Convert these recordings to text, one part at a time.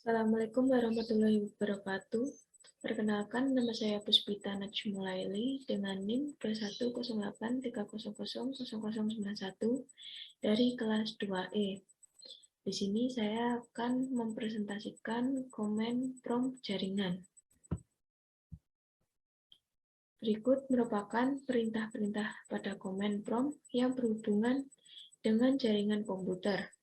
Assalamualaikum warahmatullahi wabarakatuh. Perkenalkan, nama saya Puspita Najmulaili dengan NIM 210830000091 dari kelas 2E. Di sini saya akan mempresentasikan komen prompt jaringan. Berikut merupakan perintah-perintah pada komen prompt yang berhubungan dengan jaringan komputer.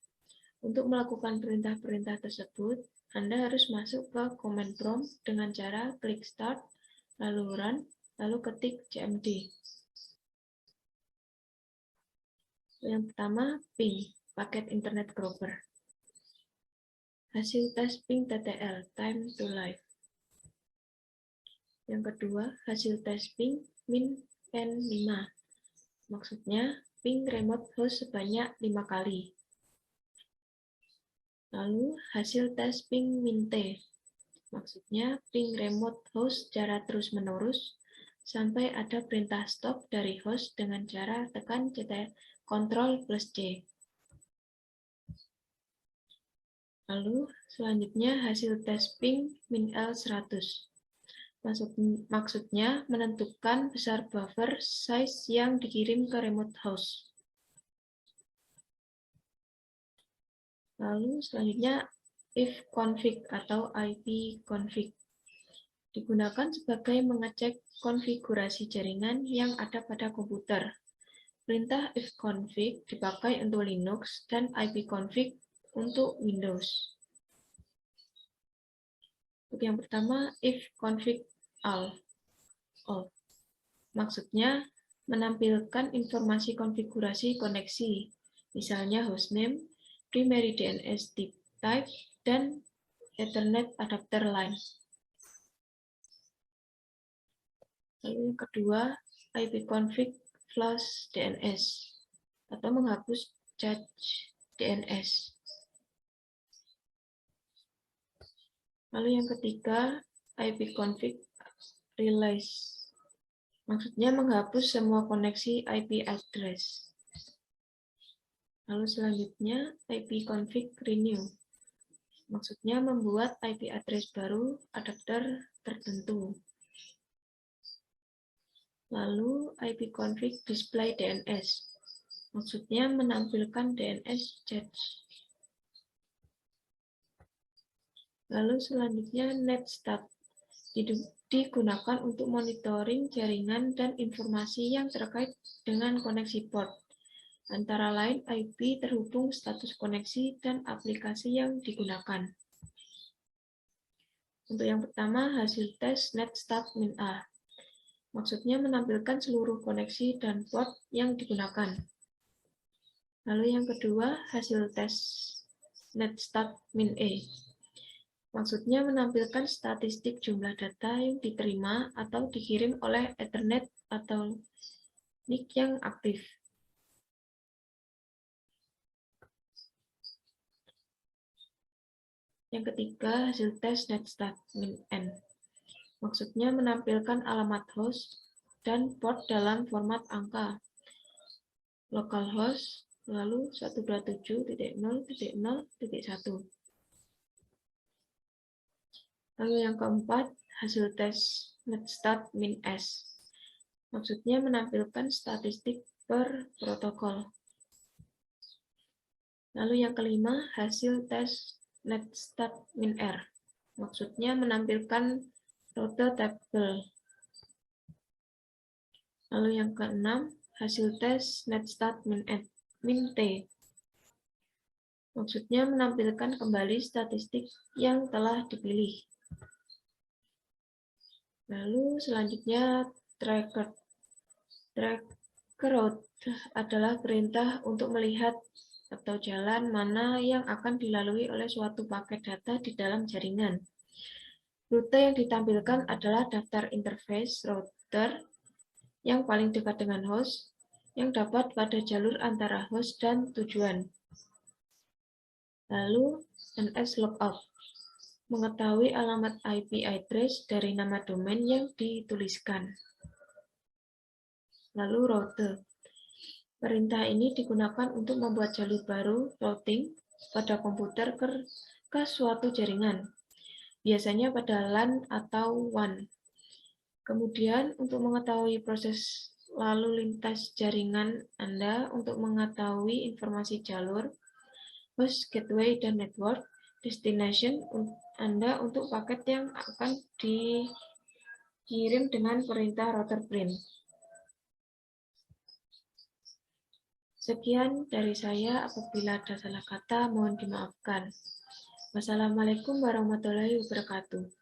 Untuk melakukan perintah-perintah tersebut, Anda harus masuk ke command prompt dengan cara klik start, lalu run, lalu ketik cmd. Yang pertama, ping, paket internet grover. Hasil tes ping TTL, time to live. Yang kedua, hasil tes ping min n5. Maksudnya, ping remote host sebanyak 5 kali. Lalu, hasil tes ping min t. Maksudnya, ping remote host secara terus-menerus sampai ada perintah stop dari host dengan cara tekan Ctrl+C. Lalu, selanjutnya hasil tes ping min L100. Maksudnya, menentukan besar buffer size yang dikirim ke remote host. Lalu, selanjutnya ifconfig atau ipconfig. Digunakan sebagai mengecek konfigurasi jaringan yang ada pada komputer. Perintah ifconfig dipakai untuk Linux dan ipconfig untuk Windows. Untuk yang pertama, ifconfig all. Maksudnya menampilkan informasi konfigurasi koneksi, misalnya hostname, primary DNS type, dan Ethernet adapter line. Lalu yang kedua, ipconfig flush DNS atau menghapus cache DNS. Lalu yang ketiga, ipconfig release. Maksudnya menghapus semua koneksi IP address. Lalu selanjutnya, ipconfig renew. Maksudnya membuat IP address baru adapter tertentu. Lalu ipconfig display DNS. Maksudnya menampilkan DNS cache. Lalu selanjutnya netstat. Digunakan untuk monitoring jaringan dan informasi yang terkait dengan koneksi port. Antara lain IP terhubung, status koneksi, dan aplikasi yang digunakan. Untuk yang pertama, hasil tes netstat min A. Maksudnya menampilkan seluruh koneksi dan port yang digunakan. Lalu yang kedua, hasil tes netstat min E. Maksudnya menampilkan statistik jumlah data yang diterima atau dikirim oleh Ethernet atau NIC yang aktif. Yang ketiga, hasil tes netstat min N. Maksudnya menampilkan alamat host dan port dalam format angka. Localhost, lalu 127.0.0.1. Lalu yang keempat, hasil tes netstat min S. Maksudnya menampilkan statistik per protokol. Lalu yang kelima, hasil tes netstat min R. Maksudnya menampilkan rute tabel. Lalu yang keenam, hasil tes netstat min T. Maksudnya menampilkan kembali statistik yang telah dipilih. Lalu selanjutnya tracker. Tracker route adalah perintah untuk melihat atau jalan mana yang akan dilalui oleh suatu paket data di dalam jaringan. Rute yang ditampilkan adalah daftar interface router yang paling dekat dengan host yang dapat pada jalur antara host dan tujuan. Lalu NS logout, mengetahui alamat IP address dari nama domain yang dituliskan. Lalu route. Perintah ini digunakan untuk membuat jalur baru routing pada komputer ke suatu jaringan, biasanya pada LAN atau WAN. Kemudian, untuk mengetahui proses lalu lintas jaringan Anda untuk mengetahui informasi jalur, host, gateway, dan network, destination Anda untuk paket yang akan dikirim dengan perintah router print. Sekian dari saya, apabila ada salah kata mohon dimaafkan. Wassalamualaikum warahmatullahi wabarakatuh.